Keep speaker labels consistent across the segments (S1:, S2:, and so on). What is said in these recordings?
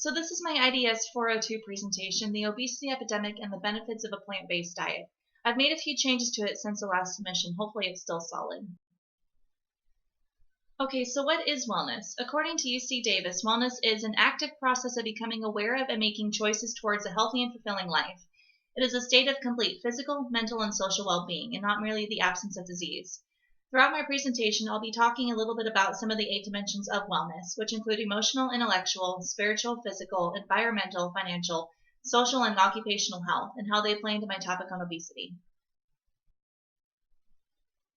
S1: So this is my IDS 402 presentation, the obesity epidemic and the benefits of a plant-based diet. I've made a few changes to it since the last submission. Hopefully it's still solid. Okay, so what is wellness? According to UC Davis, wellness is an active process of becoming aware of and making choices towards a healthy and fulfilling life. It is a state of complete physical, mental, and social well-being, and not merely the absence of disease. Throughout my presentation, I'll be talking a little bit about some of the 8 dimensions of wellness, which include emotional, intellectual, spiritual, physical, environmental, financial, social, and occupational health, and how they play into my topic on obesity.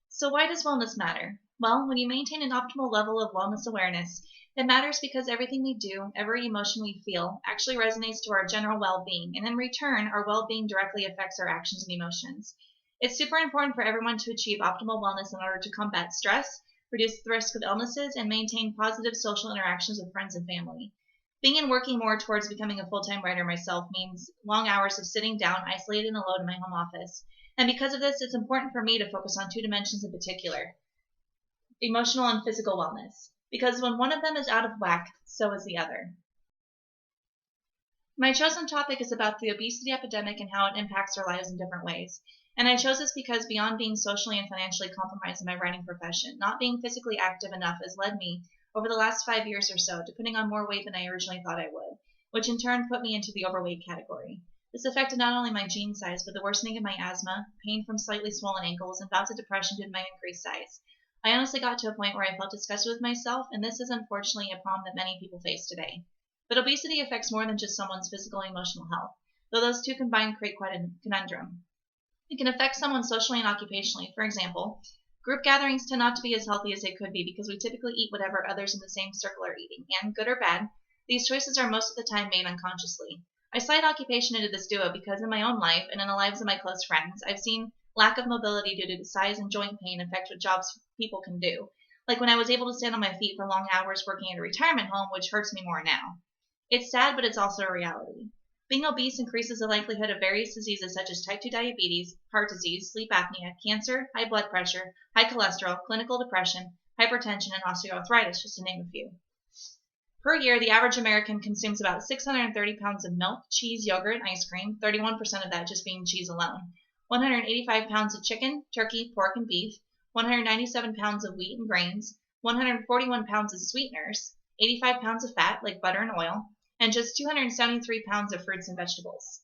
S1: So why does wellness matter? Well, when you maintain an optimal level of wellness awareness, it matters because everything we do, every emotion we feel, actually resonates to our general well-being, and in return, our well-being directly affects our actions and emotions. It's super important for everyone to achieve optimal wellness in order to combat stress, reduce the risk of illnesses, and maintain positive social interactions with friends and family. Being and working more towards becoming a full-time writer myself means long hours of sitting down, isolated and alone in my home office. And because of this, it's important for me to focus on 2 dimensions in particular, emotional and physical wellness. Because when one of them is out of whack, so is the other. My chosen topic is about the obesity epidemic and how it impacts our lives in different ways. And I chose this because beyond being socially and financially compromised in my writing profession, not being physically active enough has led me, over the last 5 years or so, to putting on more weight than I originally thought I would, which in turn put me into the overweight category. This affected not only my gene size, but the worsening of my asthma, pain from slightly swollen ankles, and bouts of depression due to my increased size. I honestly got to a point where I felt disgusted with myself, and this is unfortunately a problem that many people face today. But obesity affects more than just someone's physical and emotional health, though those two combined create quite a conundrum. It can affect someone socially and occupationally. For example, group gatherings tend not to be as healthy as they could be because we typically eat whatever others in the same circle are eating, and, good or bad, these choices are most of the time made unconsciously. I cite occupation into this duo because in my own life and in the lives of my close friends, I've seen lack of mobility due to size and joint pain affect what jobs people can do. Like when I was able to stand on my feet for long hours working at a retirement home, which hurts me more now. It's sad, but it's also a reality. Being obese increases the likelihood of various diseases such as type 2 diabetes, heart disease, sleep apnea, cancer, high blood pressure, high cholesterol, clinical depression, hypertension, and osteoarthritis, just to name a few. Per year, the average American consumes about 630 pounds of milk, cheese, yogurt, and ice cream, 31% of that just being cheese alone, 185 pounds of chicken, turkey, pork, and beef, 197 pounds of wheat and grains, 141 pounds of sweeteners, 85 pounds of fat, like butter and oil, and just 273 pounds of fruits and vegetables.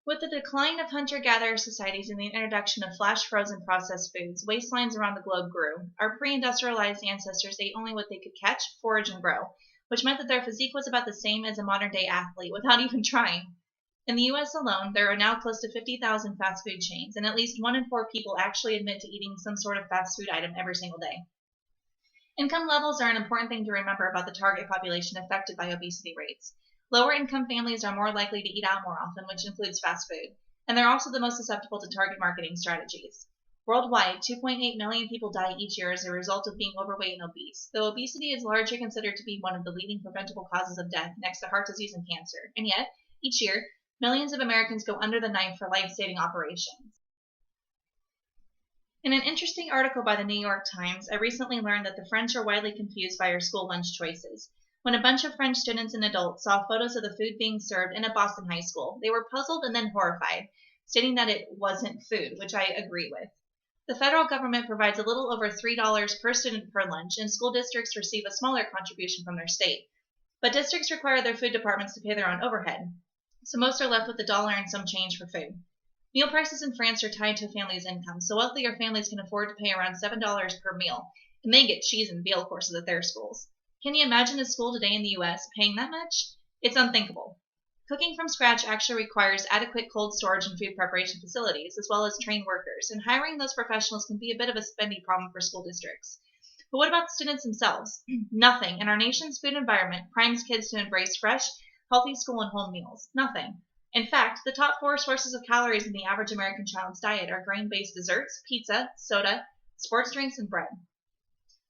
S1: With the decline of hunter-gatherer societies and the introduction of flash-frozen processed foods, waistlines around the globe grew. Our pre-industrialized ancestors ate only what they could catch, forage, and grow, which meant that their physique was about the same as a modern-day athlete without even trying. In the U.S. alone, there are now close to 50,000 fast food chains, and at least 1 in 4 people actually admit to eating some sort of fast food item every single day. Income levels are an important thing to remember about the target population affected by obesity rates. Lower income families are more likely to eat out more often, which includes fast food, and they're also the most susceptible to target marketing strategies. Worldwide, 2.8 million people die each year as a result of being overweight and obese, though obesity is largely considered to be one of the leading preventable causes of death next to heart disease and cancer, and yet, each year, millions of Americans go under the knife for life-saving operations. In an interesting article by the New York Times, I recently learned that the French are widely confused by our school lunch choices. When a bunch of French students and adults saw photos of the food being served in a Boston high school, they were puzzled and then horrified, stating that it wasn't food, which I agree with. The federal government provides a little over $3 per student per lunch, and school districts receive a smaller contribution from their state. But districts require their food departments to pay their own overhead, so most are left with $1 and some change for food. Meal prices in France are tied to a family's income, so wealthier families can afford to pay around $7 per meal, and they get cheese and veal courses at their schools. Can you imagine a school today in the U.S. paying that much? It's unthinkable. Cooking from scratch actually requires adequate cold storage and food preparation facilities, as well as trained workers, and hiring those professionals can be a bit of a spendy problem for school districts. But what about the students themselves? Nothing in our nation's food environment primes kids to embrace fresh, healthy school and home meals. Nothing. In fact, the top 4 sources of calories in the average American child's diet are grain-based desserts, pizza, soda, sports drinks, and bread.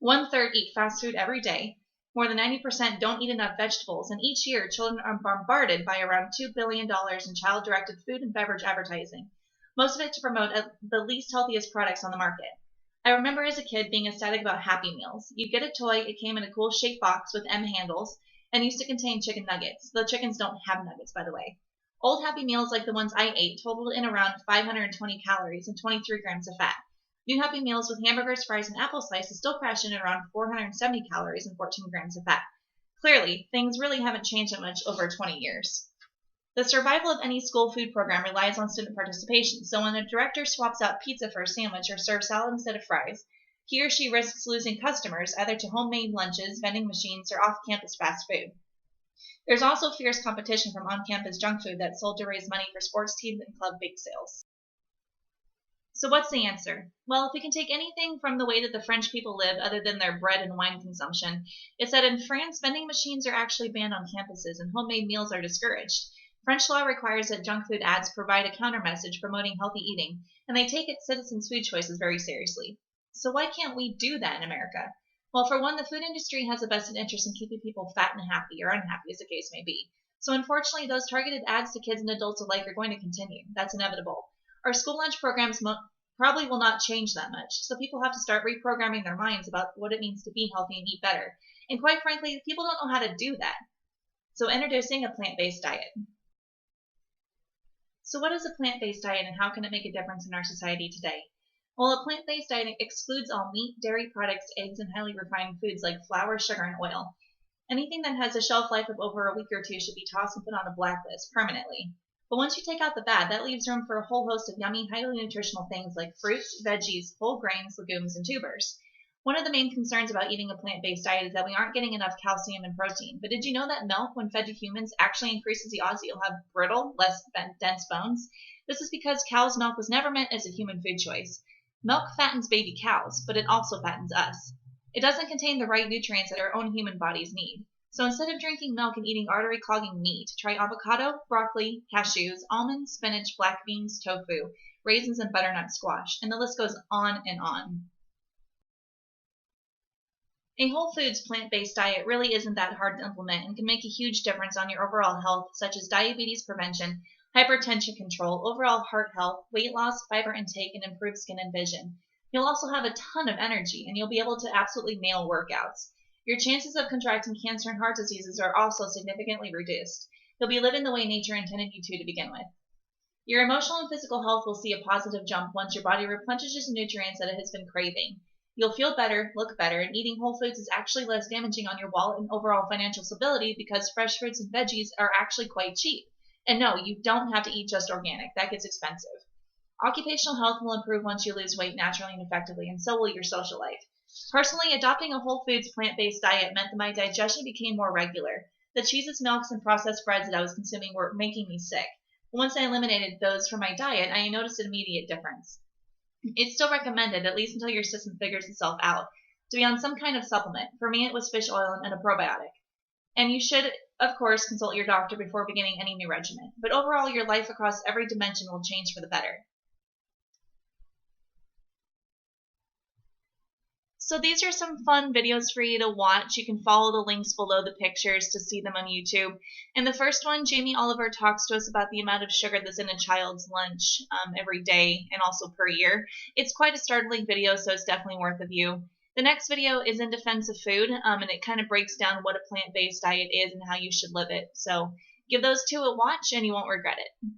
S1: 1/3 eat fast food every day. More than 90% don't eat enough vegetables, and each year children are bombarded by around $2 billion in child-directed food and beverage advertising, most of it to promote the least healthiest products on the market. I remember as a kid being ecstatic about Happy Meals. You'd get a toy, it came in a cool shaped box with M handles, and used to contain chicken nuggets. The chickens don't have nuggets, by the way. Old Happy Meals like the ones I ate totaled in around 520 calories and 23 grams of fat. New Happy Meals with hamburgers, fries, and apple slices still crash in at around 470 calories and 14 grams of fat. Clearly, things really haven't changed that much over 20 years. The survival of any school food program relies on student participation, so when a director swaps out pizza for a sandwich or serves salad instead of fries, he or she risks losing customers either to homemade lunches, vending machines, or off-campus fast food. There's also fierce competition from on-campus junk food that's sold to raise money for sports teams and club bake sales. So what's the answer? Well, if we can take anything from the way that the French people live other than their bread and wine consumption, it's that in France, vending machines are actually banned on campuses and homemade meals are discouraged. French law requires that junk food ads provide a counter message promoting healthy eating, and they take its citizens' food choices very seriously. So why can't we do that in America? Well, for one, the food industry has a vested interest in keeping people fat and happy, or unhappy as the case may be. So unfortunately, those targeted ads to kids and adults alike are going to continue. That's inevitable. Our school lunch programs probably will not change that much, so people have to start reprogramming their minds about what it means to be healthy and eat better. And quite frankly, people don't know how to do that. So introducing a plant-based diet. So what is a plant-based diet and how can it make a difference in our society today? Well, a plant-based diet excludes all meat, dairy products, eggs, and highly refined foods like flour, sugar, and oil. Anything that has a shelf life of over a week or two should be tossed and put on a blacklist permanently. But once you take out the bad, that leaves room for a whole host of yummy, highly nutritional things like fruits, veggies, whole grains, legumes, and tubers. One of the main concerns about eating a plant-based diet is that we aren't getting enough calcium and protein. But did you know that milk, when fed to humans, actually increases the odds that you'll have brittle, less dense bones? This is because cow's milk was never meant as a human food choice. Milk fattens baby cows, but it also fattens us. It doesn't contain the right nutrients that our own human bodies need. So instead of drinking milk and eating artery-clogging meat, try avocado, broccoli, cashews, almonds, spinach, black beans, tofu, raisins, and butternut squash. And the list goes on and on. A whole foods plant-based diet really isn't that hard to implement and can make a huge difference on your overall health, such as diabetes prevention, hypertension control, overall heart health, weight loss, fiber intake, and improved skin and vision. You'll also have a ton of energy, and you'll be able to absolutely nail workouts. Your chances of contracting cancer and heart diseases are also significantly reduced. You'll be living the way nature intended you to begin with. Your emotional and physical health will see a positive jump once your body replenishes the nutrients that it has been craving. You'll feel better, look better, and eating whole foods is actually less damaging on your wallet and overall financial stability because fresh fruits and veggies are actually quite cheap. And no, you don't have to eat just organic. That gets expensive. Occupational health will improve once you lose weight naturally and effectively, and so will your social life. Personally, adopting a whole foods plant-based diet meant that my digestion became more regular. The cheeses, milks, and processed breads that I was consuming were making me sick. But once I eliminated those from my diet, I noticed an immediate difference. It's still recommended, at least until your system figures itself out, to be on some kind of supplement. For me, it was fish oil and a probiotic. And you should, of course, consult your doctor before beginning any new regimen. But overall, your life across every dimension will change for the better. So these are some fun videos for you to watch. You can follow the links below the pictures to see them on YouTube. In the first one, Jamie Oliver talks to us about the amount of sugar that's in a child's lunch every day and also per year. It's quite a startling video, so it's definitely worth a view. The next video is in defense of food, and it kind of breaks down what a plant-based diet is and how you should live it. So give those two a watch and you won't regret it.